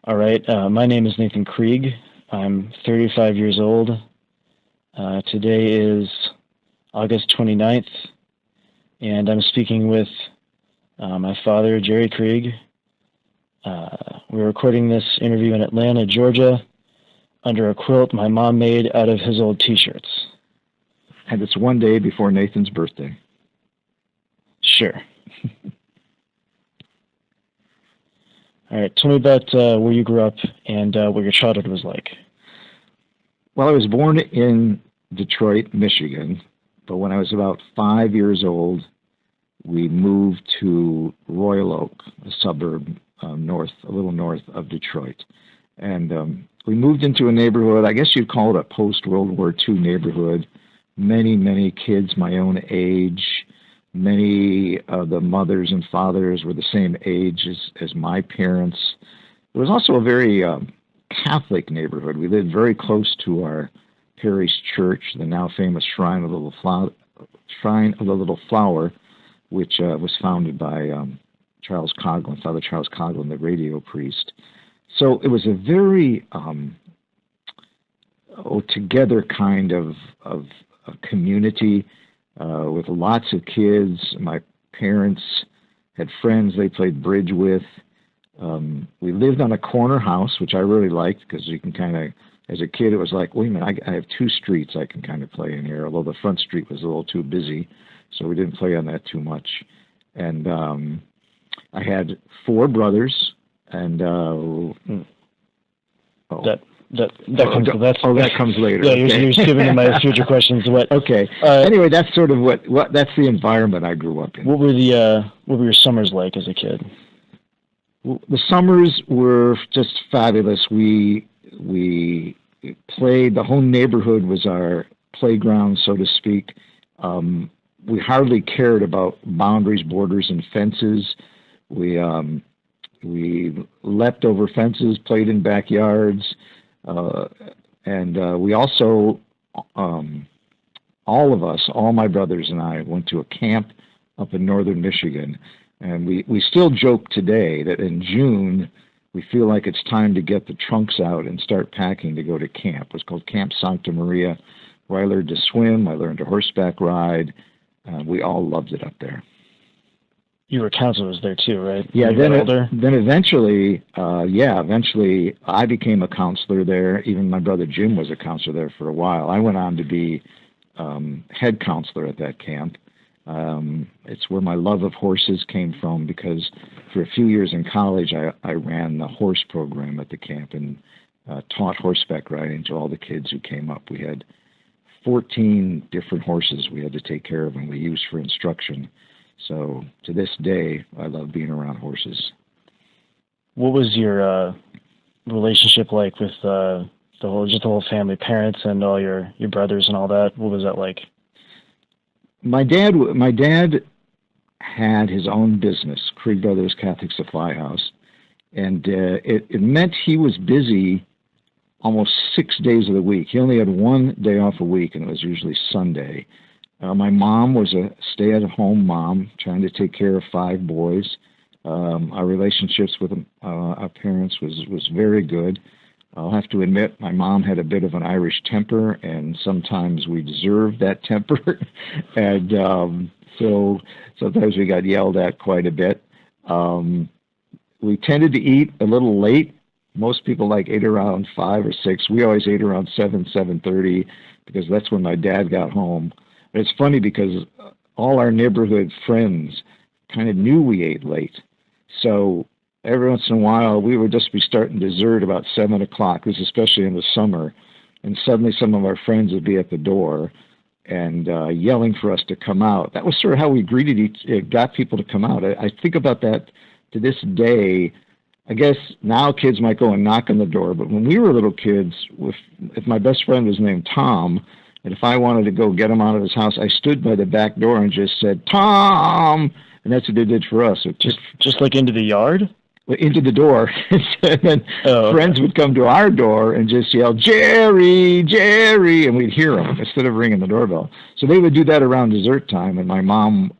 All right. My name is Nathan Krieg. I'm 35 years old. Today is August 29th, and I'm speaking with my father, Jerry Krieg. We're recording this interview in Atlanta, Georgia, under a quilt my mom made out of his old T-shirts. And it's one day before Nathan's birthday. Sure. All right. Tell me about where you grew up and what your childhood was like. Well, I was born in Detroit, Michigan, but when I was about 5 years old, we moved to Royal Oak, a suburb a little north of Detroit. And we moved into a neighborhood, I guess you'd call it a post-World War II neighborhood. Many, many kids my own age. Many of the mothers and fathers were the same age as my parents. It was also a very Catholic neighborhood. We lived very close to our parish church, the now famous Shrine of the Little Flower, which was founded by Charles Coughlin, Father Charles Coughlin, the radio priest. So it was a very together kind of community with lots of kids. My parents had friends they played bridge with. We lived on a corner house, which I really liked because you can kind of, as a kid, it was like, wait a minute, I have two streets I can kind of play in here, although the front street was a little too busy, so we didn't play on that too much. And I had four brothers, and that comes later. Yeah, you're giving me my future questions. Okay. Anyway, that's sort of what that's the environment I grew up in. What were your summers like as a kid? The summers were just fabulous. We played. The whole neighborhood was our playground, so to speak. We hardly cared about boundaries, borders, and fences. We leapt over fences, played in backyards. And we also, all of us, all my brothers and I, went to a camp up in northern Michigan. And we still joke today that in June, we feel like it's time to get the trunks out and start packing to go to camp. It was called Camp Santa Maria, where I learned to swim, I learned to horseback ride. We all loved it up there. You were counselors there too, right? Yeah, then eventually I became a counselor there. Even my brother Jim was a counselor there for a while. I went on to be head counselor at that camp. It's where my love of horses came from because for a few years in college I ran the horse program at the camp and taught horseback riding to all the kids who came up. We had 14 different horses we had to take care of and we used for instruction. So to this day, I love being around horses. What was your relationship like with the whole family, parents, and all your brothers and all that? What was that like? My dad had his own business, Krieg Brothers Catholic Supply House, and it meant he was busy almost 6 days of the week. He only had one day off a week, and it was usually Sunday. My mom was a stay-at-home mom trying to take care of 5 boys. Our relationships with our parents was very good. I'll have to admit my mom had a bit of an Irish temper, and sometimes we deserved that temper. And so sometimes we got yelled at quite a bit. We tended to eat a little late. Most people ate around 5 or 6. We always ate around 7:30 because that's when my dad got home. It's funny because all our neighborhood friends kind of knew we ate late. So every once in a while, we would just be starting dessert about 7 o'clock, this especially in the summer, and suddenly some of our friends would be at the door and yelling for us to come out. That was sort of how we got people to come out. I think about that to this day. I guess now kids might go and knock on the door, but when we were little kids, if my best friend was named Tom, and if I wanted to go get him out of his house, I stood by the back door and just said, "Tom!" And that's what they did for us. Just like into the yard? Into the door. And then friends would come to our door and just yell, "Jerry, Jerry," and we'd hear them instead of ringing the doorbell. So they would do that around dessert time, and my mom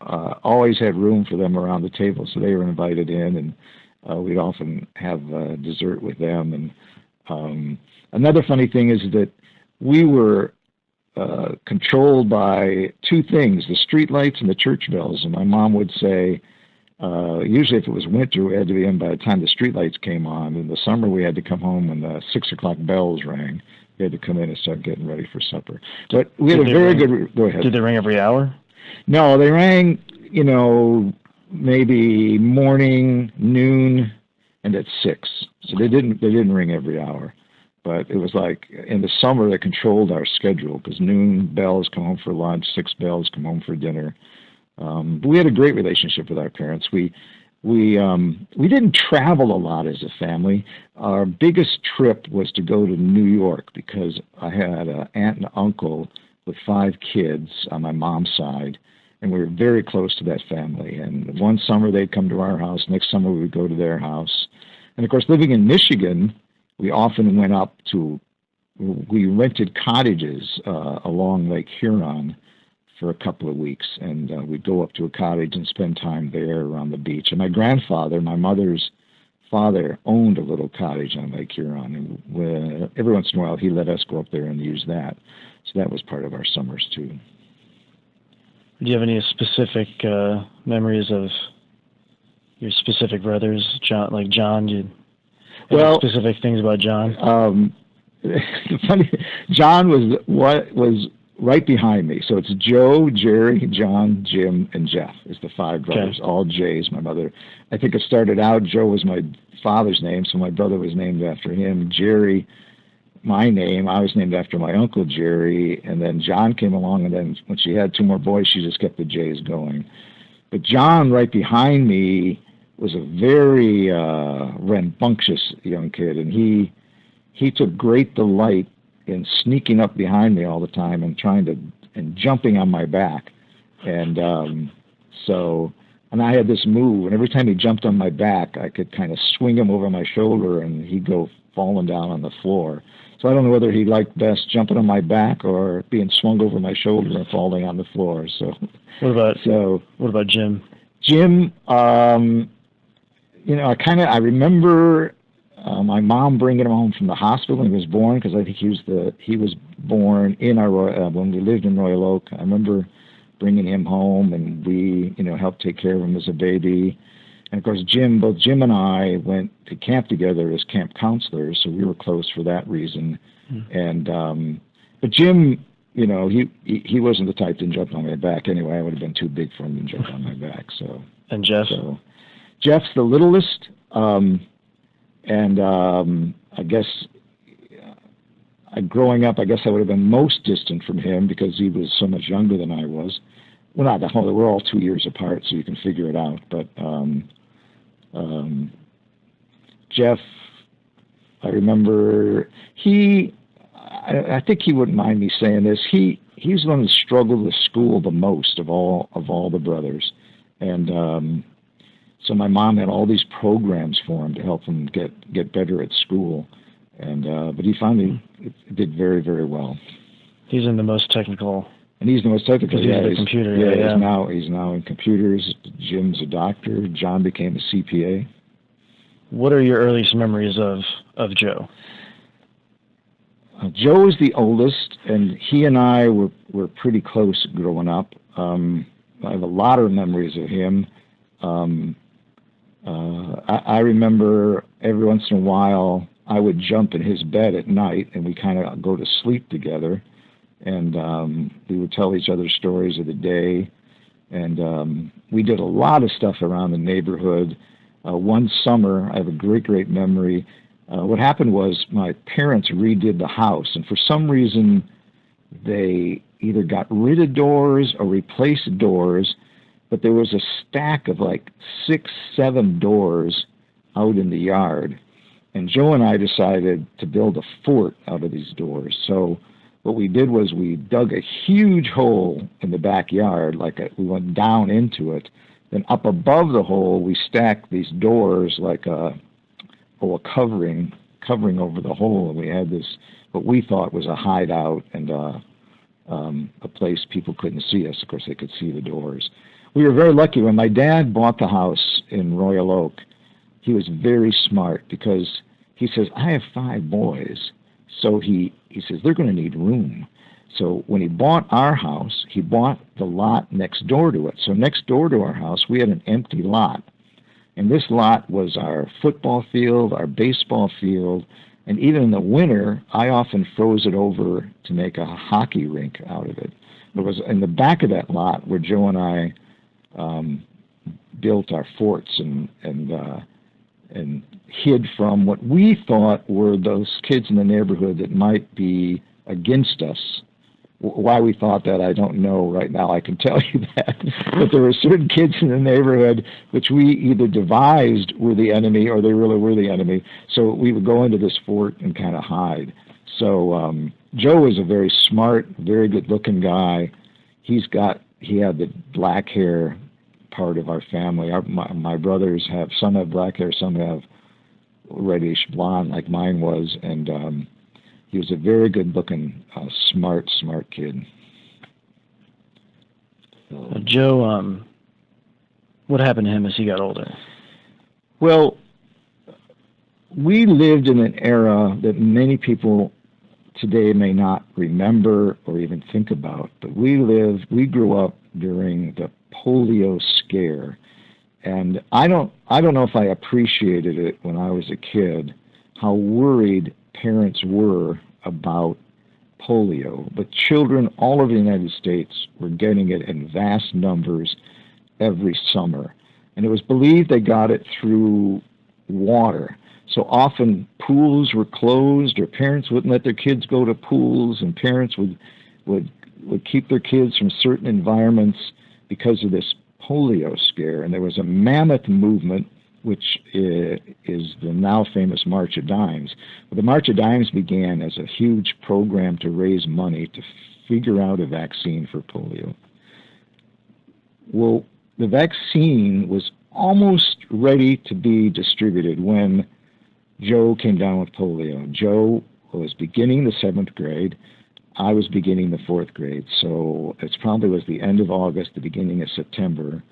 always had room for them around the table, so they were invited in, we'd often have dessert with them. And another funny thing is that we were controlled by two things: the street lights and the church bells. And my mom would say, usually if it was winter, we had to be in by the time the street lights came on. In the summer, we had to come home when the 6 o'clock bells rang. We had to come in and start getting ready for supper. But we had a very good. Go ahead. Did they ring every hour? No, they rang. Maybe morning, noon, and at 6. So they didn't ring every hour. But it was like in the summer they controlled our schedule, because noon bells come home for lunch, 6 bells come home for dinner. But we had a great relationship with our parents. We didn't travel a lot as a family. Our biggest trip was to go to New York, because I had an aunt and uncle with 5 kids on my mom's side, and we were very close to that family. And one summer they'd come to our house, next summer we would go to their house. And of course, living in Michigan, we often we rented cottages along Lake Huron for a couple of weeks, and we'd go up to a cottage and spend time there around the beach. And my grandfather, my mother's father, owned a little cottage on Lake Huron, and every once in a while he let us go up there and use that. So that was part of our summers too. Do you have any specific memories of your specific brothers, John? Like John, specific things about John? Funny, John was right behind me. So it's Joe, Jerry, John, Jim, and Jeff is the 5 brothers, all J's. My mother, I think it started out, Joe was my father's name, so my brother was named after him. Jerry, my name, I was named after my uncle Jerry, and then John came along, and then when she had 2 more boys, she just kept the J's going. But John, right behind me, was a very rambunctious young kid, and he took great delight in sneaking up behind me all the time and jumping on my back. And and I had this move, and every time he jumped on my back, I could kind of swing him over my shoulder, and he'd go falling down on the floor. So I don't know whether he liked best jumping on my back or being swung over my shoulder and falling on the floor. So what about Jim? Jim, I remember my mom bringing him home from the hospital when he was born, because I think he was born in when we lived in Royal Oak. I remember bringing him home, and we helped take care of him as a baby. And of course, both Jim and I went to camp together as camp counselors, so we were close for that reason. And but Jim, he wasn't the type to jump on my back anyway. I would have been too big for him to jump on my back. So. And Jeff? So, Jeff's the littlest. And I guess growing up, I guess I would have been most distant from him because he was so much younger than I was. Well, not the whole. We're all 2 years apart, so you can figure it out. But Jeff, I remember I think he wouldn't mind me saying this. He's the one who struggled with school the most of all the brothers, and so my mom had all these programs for him to help him get better at school, and but he finally did very, very well. He's in the most technical. And he's the most technical. He's the computer. Yeah. He's now in computers. Jim's a doctor. John became a CPA. What are your earliest memories of Joe? Joe is the oldest, and he and I were pretty close growing up. I have a lot of memories of him. I remember every once in a while I would jump in his bed at night, and we kind of go to sleep together, and we would tell each other stories of the day, and we did a lot of stuff around the neighborhood. One summer, I have a great memory. What happened was my parents redid the house, and for some reason they either got rid of doors or replaced doors, but there was a stack of like 6, 7 doors out in the yard. And Joe and I decided to build a fort out of these doors. So what we did was we dug a huge hole in the backyard, we went down into it. Then up above the hole, we stacked these doors like a covering over the hole. And we had this, what we thought was a hideout and a place people couldn't see us. Of course, they could see the doors. We were very lucky. When my dad bought the house in Royal Oak, he was very smart because he says, I have 5 boys. So he says, they're going to need room. So when he bought our house, he bought the lot next door to it. So next door to our house, we had an empty lot. And this lot was our football field, our baseball field, and even in the winter, I often froze it over to make a hockey rink out of it. It was in the back of that lot where Joe and I built our forts and hid from what we thought were those kids in the neighborhood that might be against us. Why we thought that, I don't know right now. I can tell you that. But there were certain kids in the neighborhood which we either devised were the enemy or they really were the enemy. So we would go into this fort and kind of hide. So Joe was a very smart, very good-looking guy. He had the black hair part of our family. My brothers some have black hair, some have reddish blonde like mine was, and he was a very good-looking, smart kid. Joe, what happened to him as he got older? Well, we lived in an era that many people today may not remember or even think about, but we grew up during the polio scare, and I don't know if I appreciated it when I was a kid, how worried parents were about polio. But children all over the United States were getting it in vast numbers every summer, and it was believed they got it through water. So often pools were closed, or parents wouldn't let their kids go to pools, and parents would keep their kids from certain environments because of this polio scare. And there was a mammoth movement, which is the now famous March of Dimes. Well, the March of Dimes began as a huge program to raise money to figure out a vaccine for polio. Well, the vaccine was almost ready to be distributed when Joe came down with polio. Joe was beginning the 7th grade. I was beginning the 4th grade. So it probably was the end of August, the beginning of September.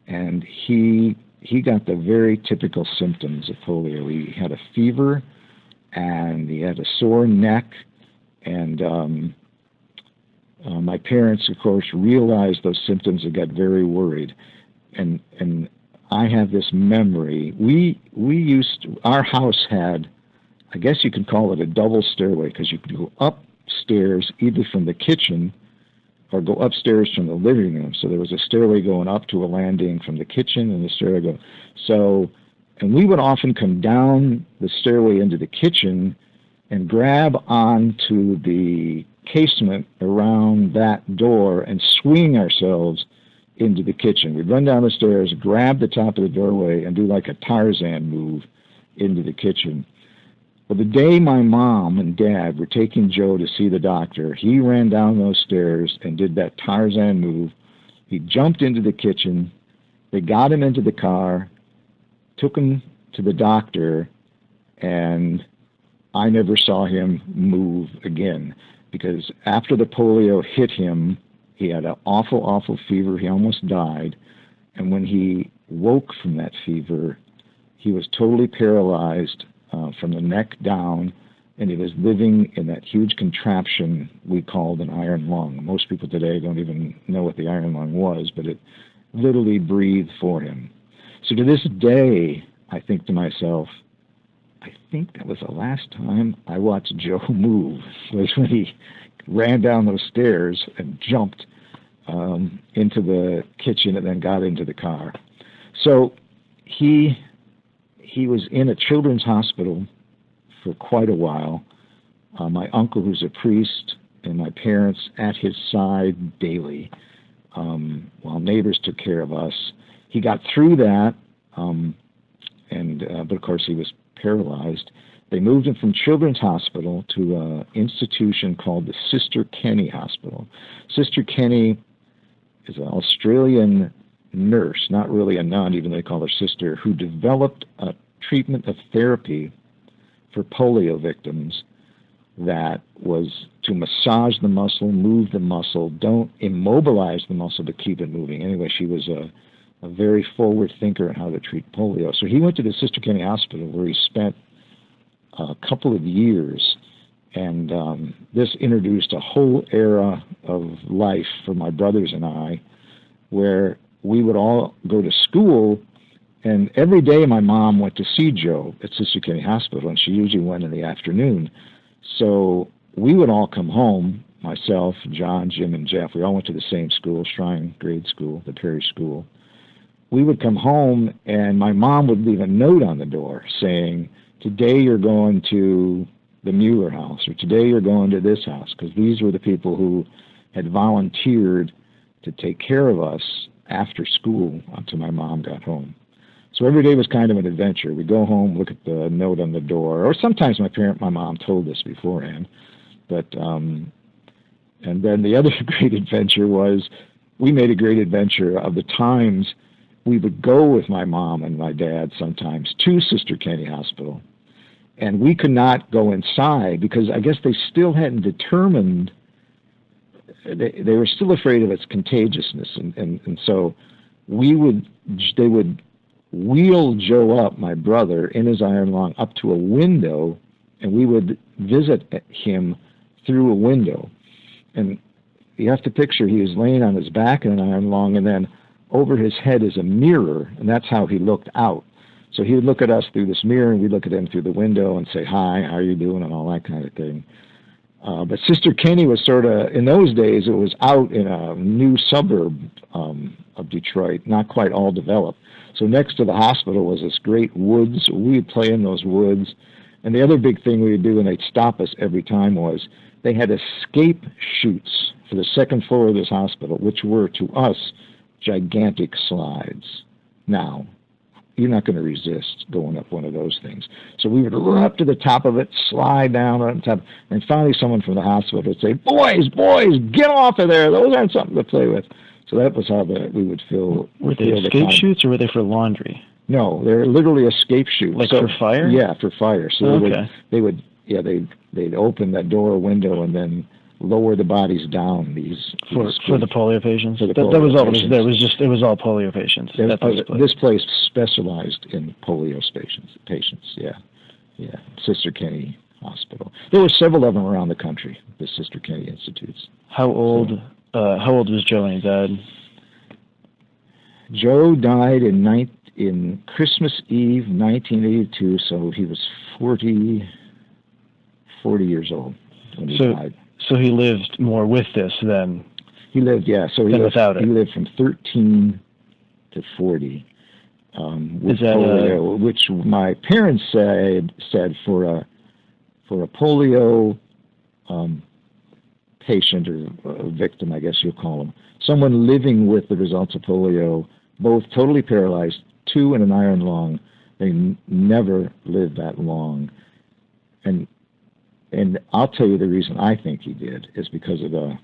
And he got the very typical symptoms of polio. He had a fever, and he had a sore neck, and my parents, of course, realized those symptoms and got very worried. And I have this memory. Our house had, I guess you could call it a double stairway, because you could go upstairs either from the kitchen or go upstairs from the living room. So there was a stairway going up to a landing from the kitchen, and the stairway go. And we would often come down the stairway into the kitchen and grab onto the casement around that door and swing ourselves into the kitchen. We'd run down the stairs, grab the top of the doorway, and do like a Tarzan move into the kitchen. Well, the day my mom and dad were taking Joe to see the doctor, he ran down those stairs and did that Tarzan move. He jumped into the kitchen. They got him into the car, took him to the doctor, and I never saw him move again, because after the polio hit him, he had an awful, awful fever. He almost died. And when he woke from that fever, he was totally paralyzed from the neck down, and he was living in that huge contraption we called an iron lung. Most people today don't even know what the iron lung was, but it literally breathed for him. So to this day, I think to myself, I think that was the last time I watched Joe move, was when he ran down those stairs and jumped into the kitchen and then got into the car. So he was in a children's hospital for quite a while. My uncle, who's a priest, and my parents at his side daily, while neighbors took care of us. He got through that, but of course he was paralyzed. They moved him from Children's Hospital to an institution called the Sister Kenny Hospital. Sister Kenny is an Australian nurse, not really a nun, even though they call her sister, who developed a treatment of therapy for polio victims that was to massage the muscle, move the muscle, don't immobilize the muscle, but keep it moving. Anyway, she was a a very forward thinker on how to treat polio. So he went to the Sister Kenny Hospital where he spent a couple of years, and this introduced a whole era of life for my brothers and I, where we would all go to school, and every day my mom went to see Joe at Sister Kenny Hospital, and she usually went in the afternoon. So we would all come home, myself, John, Jim, and Jeff. We all went to the same school, Shrine Grade School, the parish school. We would come home, and my mom would leave a note on the door saying, today you're going to the Mueller house, or today you're going to this house, because these were the people who had volunteered to take care of us after school until my mom got home. So every day was kind of an adventure. We'd go home, look at the note on the door, or sometimes my mom told us beforehand. But and then the other great adventure was we made a great adventure of the times we would go with my mom and my dad sometimes to Sister Kenny Hospital. And we could not go inside because I guess they still hadn't determined, they were still afraid of its contagiousness. And so they would wheel Joe up, my brother, in his iron lung up to a window, and we would visit him through a window. And you have to picture he was laying on his back in an iron lung, and then over his head is a mirror, and that's how he looked out. So he would look at us through this mirror, and we'd look at him through the window and say, hi, how are you doing, and all that kind of thing. But Sister Kenny was sort of, in those days, it was out in a new suburb of Detroit, not quite all developed. So next to the hospital was this great woods. We would play in those woods. And the other big thing we would do, and they'd stop us every time, was they had escape chutes for the second floor of this hospital, which were, to us, gigantic slides. Now, you're not going to resist going up one of those things. So we would run up to the top of it, slide down on top, and finally someone from the hospital would say, boys, get off of there. Those aren't something to play with. So that was how we would feel. Were they escape chutes or were they for laundry? No, they're literally escape chutes. Like for fire? Yeah, for fire. So they'd open that door or window and then lower the bodies down for the polio patients. That was all. It was all polio patients. This place specialized in polio patients. Yeah. Sister Kenny Hospital. There were several of them around the country. The Sister Kenny Institutes. How old was Joe and his dad? Joe died in Christmas Eve, 1982. So he was 40 years old when he died. So he lived more with this than he lived, yeah. So he without it. He lived from 13 to 40 with polio, which my parents said for a polio patient or a victim, I guess you'll call them, someone living with the results of polio, both totally paralyzed, 2 in an iron lung, they never lived that long. And I'll tell you the reason I think he did is because of the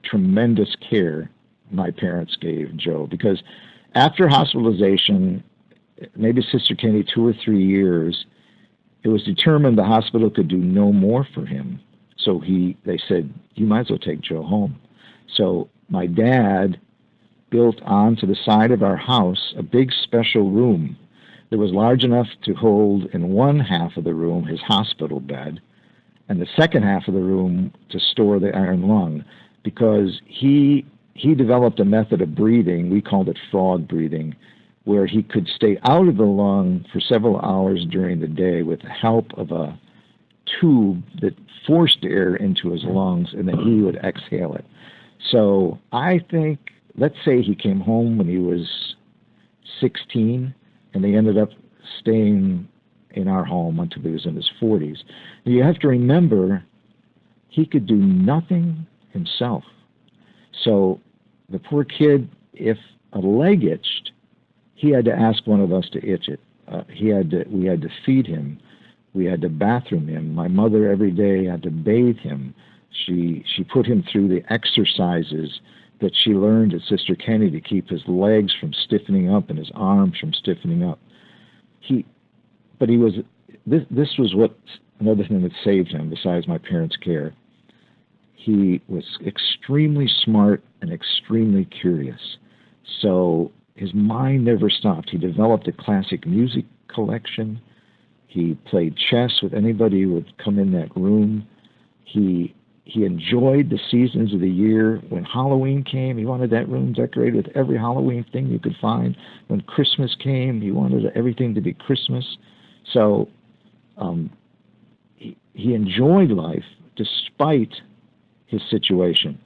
tremendous care my parents gave Joe. Because after hospitalization, maybe Sister Kenny 2 or 3 years, it was determined the hospital could do no more for him. So they said, you might as well take Joe home. So my dad built onto the side of our house a big special room that was large enough to hold in one half of the room his hospital bed, and the second half of the room to store the iron lung, because he developed a method of breathing, we called it frog breathing, where he could stay out of the lung for several hours during the day with the help of a tube that forced air into his lungs, and then he would exhale it. So I think, let's say he came home when he was 16, and they ended up staying in our home until he was in his 40s. You have to remember, he could do nothing himself. So the poor kid, if a leg itched, he had to ask one of us to itch it. We had to feed him. We had to bathroom him. My mother every day had to bathe him. She put him through the exercises that she learned at Sister Kenny to keep his legs from stiffening up and his arms from stiffening up. This was what another thing that saved him besides my parents' care. He was extremely smart and extremely curious. So his mind never stopped. He developed a classic music collection. He played chess with anybody who would come in that room. He enjoyed the seasons of the year. When Halloween came, he wanted that room decorated with every Halloween thing you could find. When Christmas came, he wanted everything to be Christmas. So he enjoyed life despite his situation.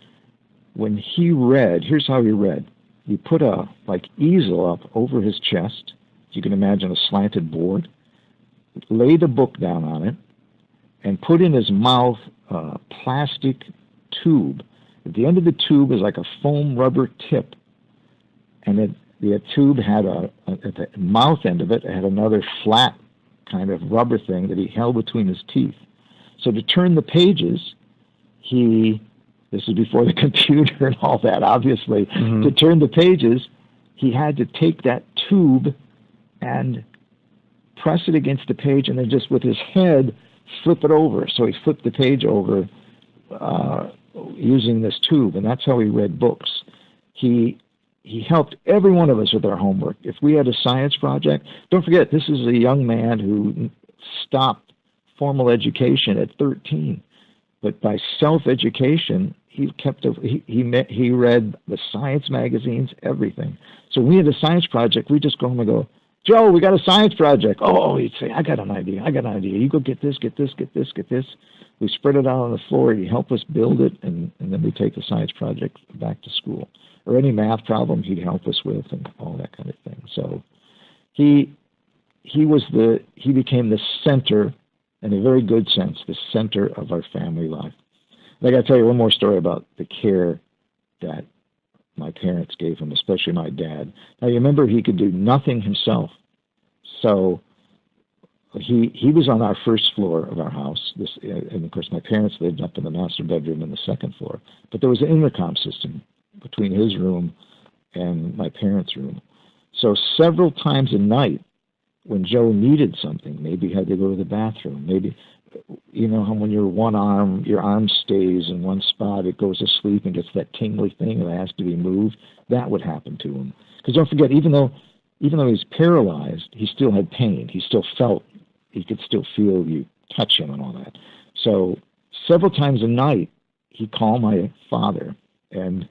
When he read, here's how he read. He put a easel up over his chest. You can imagine a slanted board. Laid a book down on it, and put in his mouth a plastic tube. At the end of the tube is like a foam rubber tip, and the tube had at the mouth end of it had another flat kind of rubber thing that he held between his teeth. So to turn the pages, this is before the computer and all that, obviously. Mm-hmm. To turn the pages, he had to take that tube and press it against the page, and then just with his head flip it over. So he flipped the page over using this tube, and that's how he read books. He helped every one of us with our homework. If we had a science project, don't forget, this is a young man who stopped formal education at 13. But by self-education, he read the science magazines, everything. So when we had a science project, we just go home and go, Joe, we got a science project. Oh, he'd say, I got an idea. You go get this. We spread it out on the floor. He'd help us build it, and then we take the science project back to school. Or any math problem he'd help us with and all that kind of thing. So he became the center, in a very good sense, the center of our family life. And I got to tell you one more story about the care that my parents gave him, especially my dad. Now, you remember he could do nothing himself. So he was on our first floor of our house. And of course, my parents lived up in the master bedroom in the second floor. But there was an intercom system between his room and my parents' room. So several times a night, when Joe needed something, maybe he had to go to the bathroom, maybe, you know how when your arm stays in one spot, it goes to sleep and gets that tingly thing that has to be moved, that would happen to him. Because don't forget, even though he's paralyzed, he still had pain. He could still feel you touch him and all that. So several times a night, he'd call my father, and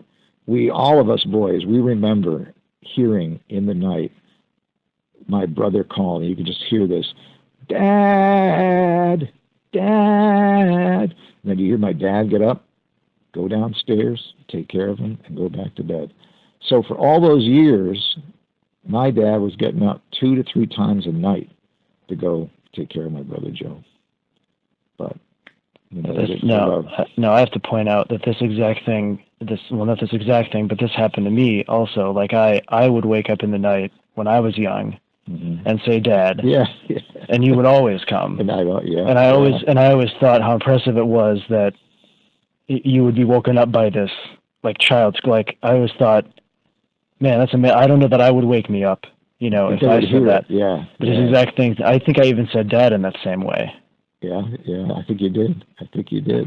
all of us boys, we remember hearing in the night my brother call, and you could just hear this, Dad, Dad. And then you hear my dad get up, go downstairs, take care of him, and go back to bed. So for all those years, my dad was getting up 2 to 3 times a night to go take care of my brother Joe. But no, I have to point out that this exact thing, not this exact thing, but this happened to me also. Like I would wake up in the night when I was young, mm-hmm. and say, Dad. Yeah. And you would always come. And I always thought how impressive it was that you would be woken up by this, child. Like, I always thought, man, that's amazing. I don't know that I would wake me up, if I said that. Yeah. But this exact thing, I think I even said Dad in that same way. Yeah, I think you did.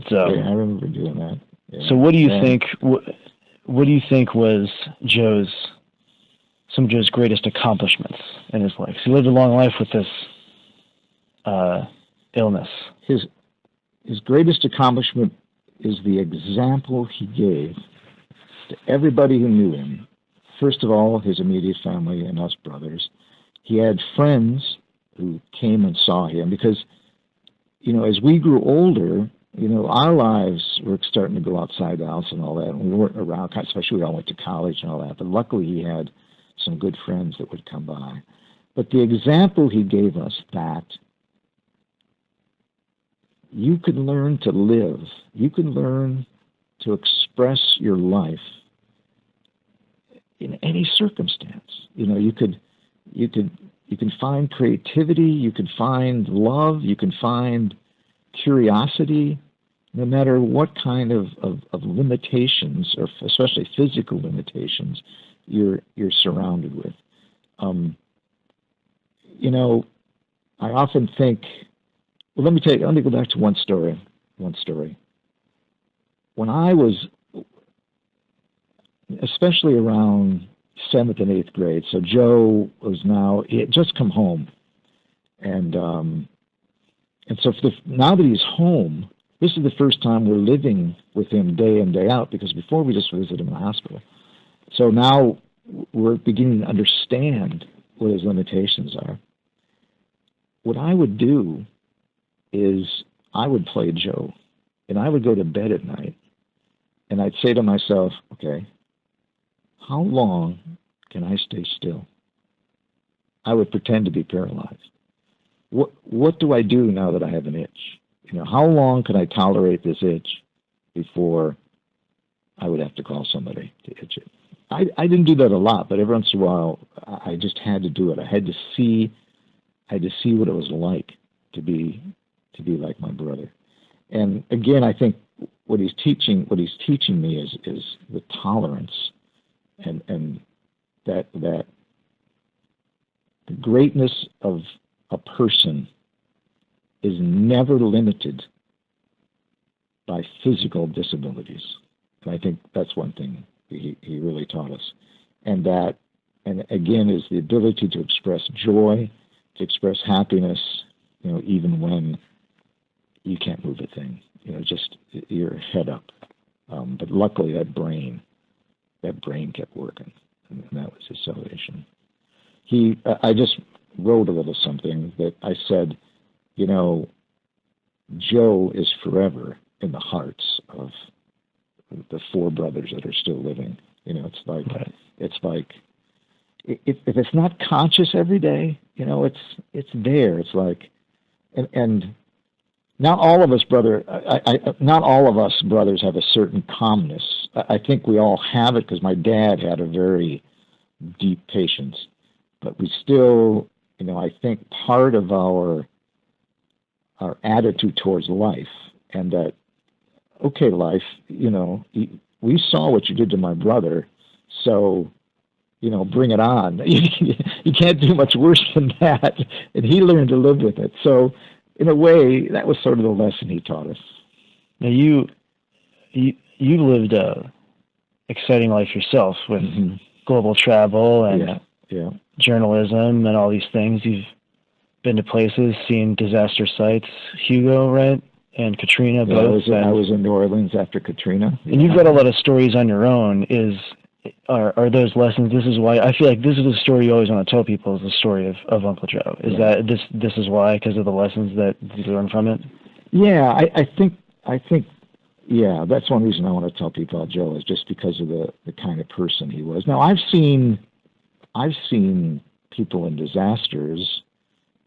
So, yeah, I remember doing that. Yeah. So what do you think, what do you think was some of Joe's greatest accomplishments in his life? He lived a long life with this illness. His greatest accomplishment is the example he gave to everybody who knew him. First of all, his immediate family and us brothers. He had friends who came and saw him because, as we grew older, our lives were starting to go outside the house and all that. And we weren't around, especially we all went to college and all that. But luckily he had some good friends that would come by. But the example he gave us that you can learn to live, you can learn to express your life in any circumstance. You can find creativity, you can find love, you can find curiosity, no matter what kind of limitations, or especially physical limitations, you're surrounded with. I often think, let me go back to one story. When I was, especially around 7th and 8th grade. So Joe was he had just come home, and so now that he's home, this is the first time we're living with him day in, day out, because before we just visited him in the hospital. So now we're beginning to understand what his limitations are. What I would do is I would play Joe, and I would go to bed at night, and I'd say to myself, okay, how long can I stay still? I would pretend to be paralyzed. What do I do now that I have an itch? How long can I tolerate this itch before I would have to call somebody to itch it? I didn't do that a lot, but every once in a while I just had to do it. I had to see what it was like to be like my brother. And again, I think what he's teaching me is the tolerance and that the greatness of a person is never limited by physical disabilities. And I think that's one thing he really taught us. And again, is the ability to express joy, to express happiness, even when you can't move a thing, just your head up. But luckily that brain kept working, and that was his salvation. I just wrote a little something that I said, Joe is forever in the hearts of the 4 brothers that are still living. It's like, right. It's like, if it's not conscious every day, it's there. It's like, and not all of us, not all of us brothers have a certain calmness. I think we all have it because my dad had a very deep patience, but we still, I think part of our attitude towards life, and that, okay, life, we saw what you did to my brother, so, bring it on. You can't do much worse than that. And he learned to live with it. So, in a way, that was sort of the lesson he taught us. Now you lived a exciting life yourself with global travel and journalism and all these things. You've been to places, seen disaster sites, Hugo, right? And Katrina, both. I was in New Orleans after Katrina. And you've got a lot of stories on your own. Are those lessons? This is why I feel like this is the story you always want to tell people, is the story of Uncle Joe. Is that this is why, because of the lessons that you learn from it? Yeah, I think that's one reason I want to tell people about Joe, is just because of the kind of person he was. Now I've seen people in disasters.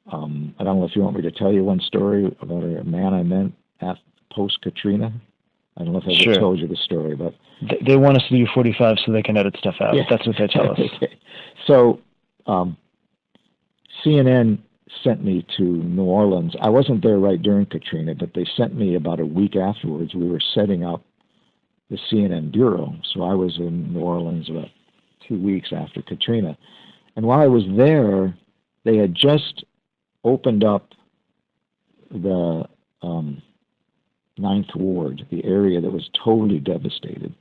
I don't know if you want me to tell you one story about a man I met post Katrina. I don't know if I ever told you the story, but they want us to do 45 so they can edit stuff out. Yeah. That's what they tell us. Okay. So CNN sent me to New Orleans. I wasn't there right during Katrina, but they sent me about a week afterwards. We were setting up the CNN bureau, so I was in New Orleans about 2 weeks after Katrina. And while I was there, they had just opened up the Ninth Ward, the area that was totally devastated.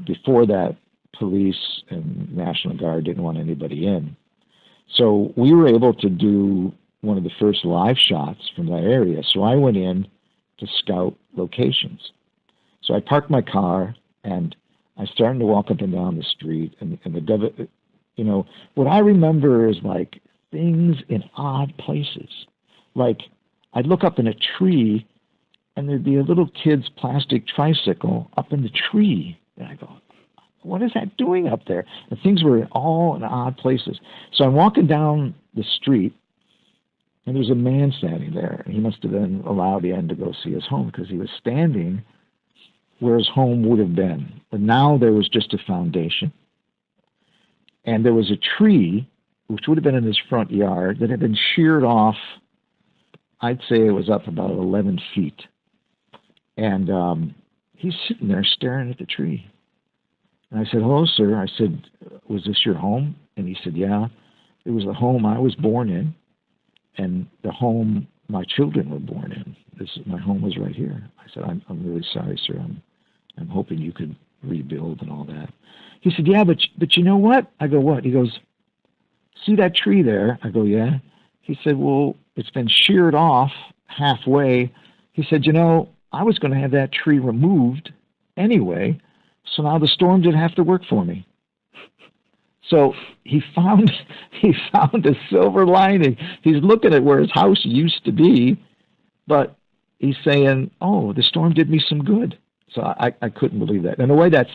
Before that, police and National Guard didn't want anybody in. So we were able to do one of the first live shots from that area. So I went in to scout locations. So I parked my car, and I started to walk up and down the street. And what I remember is like things in odd places. Like I'd look up in a tree, and there'd be a little kid's plastic tricycle up in the tree. And I go, what is that doing up there? And things were all in odd places. So I'm walking down the street, and there's a man standing there. And he must have been allowed in to go see his home, because he was standing where his home would have been. But now there was just a foundation. And there was a tree, which would have been in his front yard, that had been sheared off. I'd say it was up about 11 feet. And he's sitting there staring at the tree. And I said, hello, sir. I said, was this your home? And he said, yeah. It was the home I was born in, and the home my children were born in. My home was right here. I said, I'm really sorry, sir. I'm hoping you could rebuild and all that. He said, yeah, but you know what? I go, what? He goes, see that tree there? I go, yeah. He said, well, it's been sheared off halfway. He said, you know, I was going to have that tree removed anyway, so now the storm didn't have to work for me. So he found a silver lining. He's looking at where his house used to be, but he's saying, "Oh, the storm did me some good." So I couldn't believe that. In a way, that's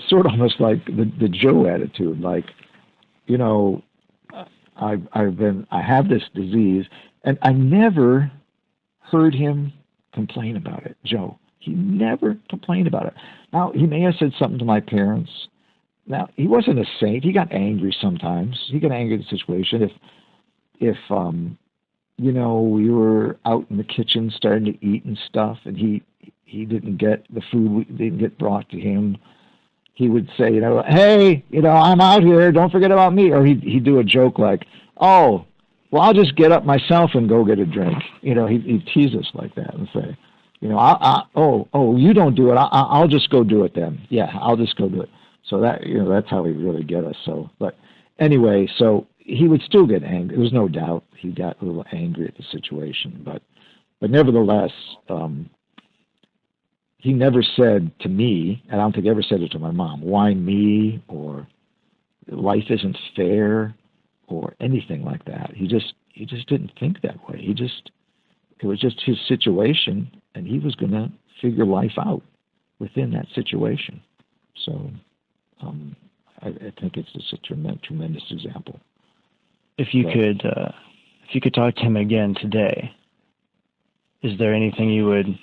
sort of almost like the Joe attitude. Like, you know, I have this disease, and I never heard him complain about it. Joe, he never complained about it. Now, he may have said something to my parents. Now, he wasn't a saint. He got angry sometimes. He got angry at the situation. If you know, we were out in the kitchen starting to eat and stuff, and he didn't get the food didn't get brought to him, he would say, you know, hey, you know, I'm out here. Don't forget about me. Or he'd do a joke like, oh, well, I'll just get up myself and go get a drink. You know, he'd tease us like that and say, you know, oh, you don't do it. I'll just go do it then. Yeah, I'll just go do it. So that, you know, that's how he really get us. So, but anyway, so he would still get angry. There's no doubt he got a little angry at the situation, but nevertheless, he never said to me, and I don't think he ever said it to my mom, why me, or life isn't fair, or anything like that. He just didn't think that way. It was just his situation, and he was going to figure life out within that situation. So I think it's just a tremendous example. If you could talk to him again today, is there anything you would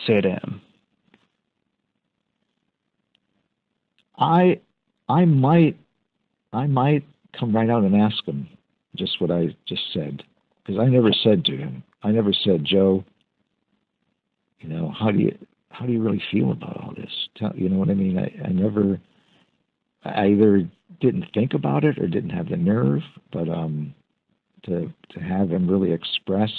say to him? I might come right out and ask him just what I just said, because I never said to him. I never said, Joe, you know, how do you really feel about all this? You know what I mean? I either didn't think about it or didn't have the nerve, but to have him really express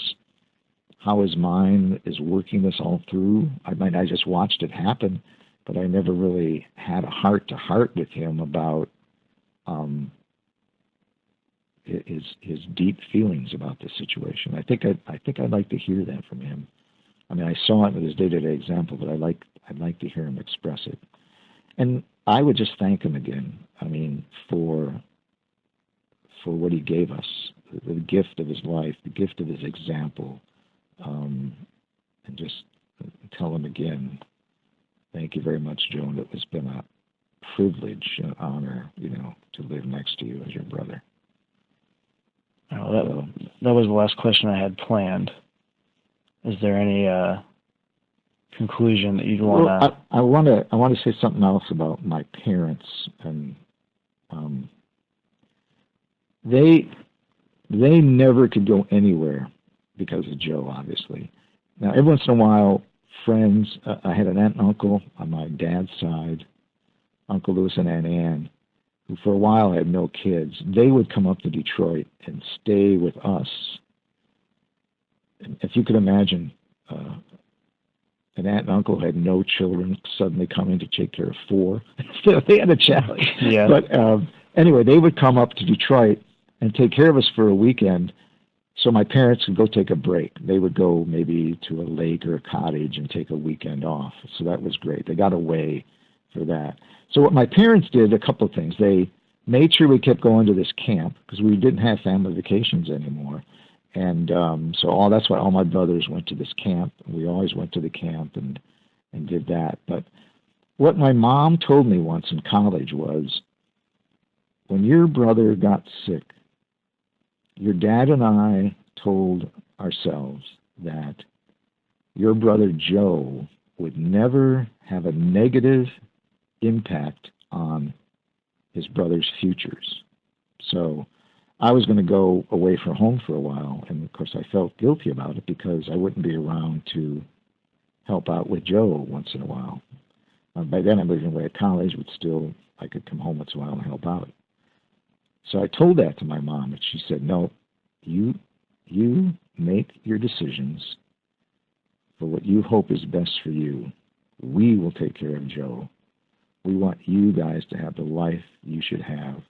how his mind is working this all through. I just watched it happen, but I never really had a heart-to-heart with him about his deep feelings about the situation. I think I'd like to hear that from him. I mean, I saw it with his day-to-day example, but I'd like to hear him express it. And I would just thank him again. I mean, for what he gave us, the gift of his life, the gift of his example, and just tell him again, thank you very much, Joan. It's been a privilege, an honor, you know, to live next to you as your brother. Oh, that was the last question I had planned. Is there any conclusion that you'd want to? I want to say something else about my parents, and they never could go anywhere because of Joe, obviously. Now, every once in a while, friends. I had an aunt and uncle on my dad's side, Uncle Louis and Aunt Ann, who for a while had no kids. They would come up to Detroit and stay with us. And if you could imagine, an aunt and uncle had no children suddenly coming to take care of four. So they had a challenge. Yeah. But anyway, they would come up to Detroit and take care of us for a weekend so my parents could go take a break. They would go maybe to a lake or a cottage and take a weekend off. So that was great. They got away for that. So what my parents did, a couple of things. They made sure we kept going to this camp because we didn't have family vacations anymore. And so that's why all my brothers went to this camp. We always went to the camp and did that. But what my mom told me once in college was, when your brother got sick, your dad and I told ourselves that your brother Joe would never have a negative impact on his brother's futures. So I was going to go away from home for a while, and of course I felt guilty about it because I wouldn't be around to help out with Joe once in a while. By then I was away at college, but still I could come home once in a while and help out. So I told that to my mom, and she said, no, you make your decisions for what you hope is best for you. We will take care of Joe. we want you guys to have the life you should have,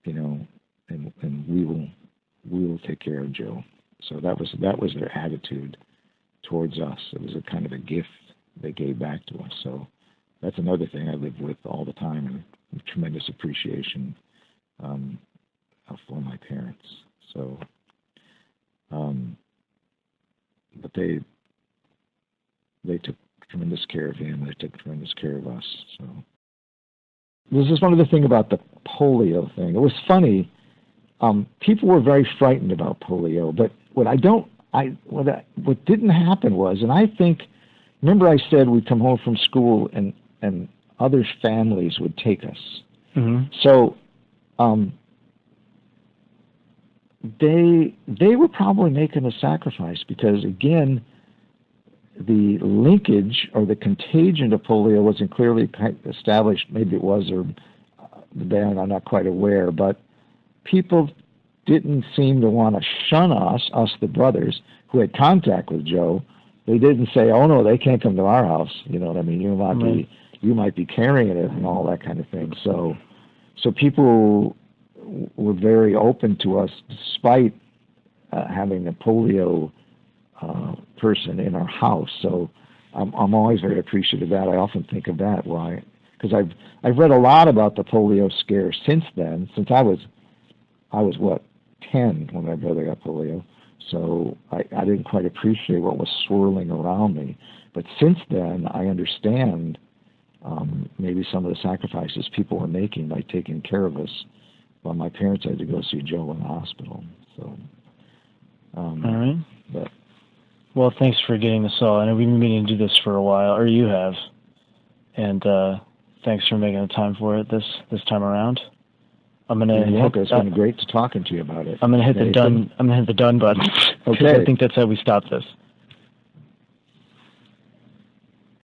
and we will take care of Joe. So that was their attitude towards us. It was a kind of a gift they gave back to us. So that's another thing I live with all the time, and with tremendous appreciation for my parents. So, but they took tremendous care of him. They took tremendous care of us. So this is one other thing about the polio thing. It was funny. People were very frightened about polio, but what didn't happen was, and I think, remember I said we'd come home from school and other families would take us. Mm-hmm. So they were probably making a sacrifice because, again, the linkage or the contagion of polio wasn't clearly established. Maybe it was, or I'm not quite aware, but people didn't seem to want to shun us, the brothers, who had contact with Joe. They didn't say, oh, no, they can't come to our house. You know what I mean? You might be carrying it and all that kind of thing. So people were very open to us despite having a polio person in our house. So I'm always very appreciative of that. I often think of that. Why? Because I've read a lot about the polio scare since then. Since I was what, 10 when my brother got polio. So I didn't quite appreciate what was swirling around me. But since then, I understand maybe some of the sacrifices people were making by taking care of us while my parents had to go see Joe in the hospital. So, all right. But, well, thanks for getting this all. I know we've been meaning to do this for a while, or you have. And thanks for making the time for it this time around. I'm gonna. It's been great talking to you about it. I'm gonna hit the done. I'm gonna hit the done button. Okay. I think that's how we stop this.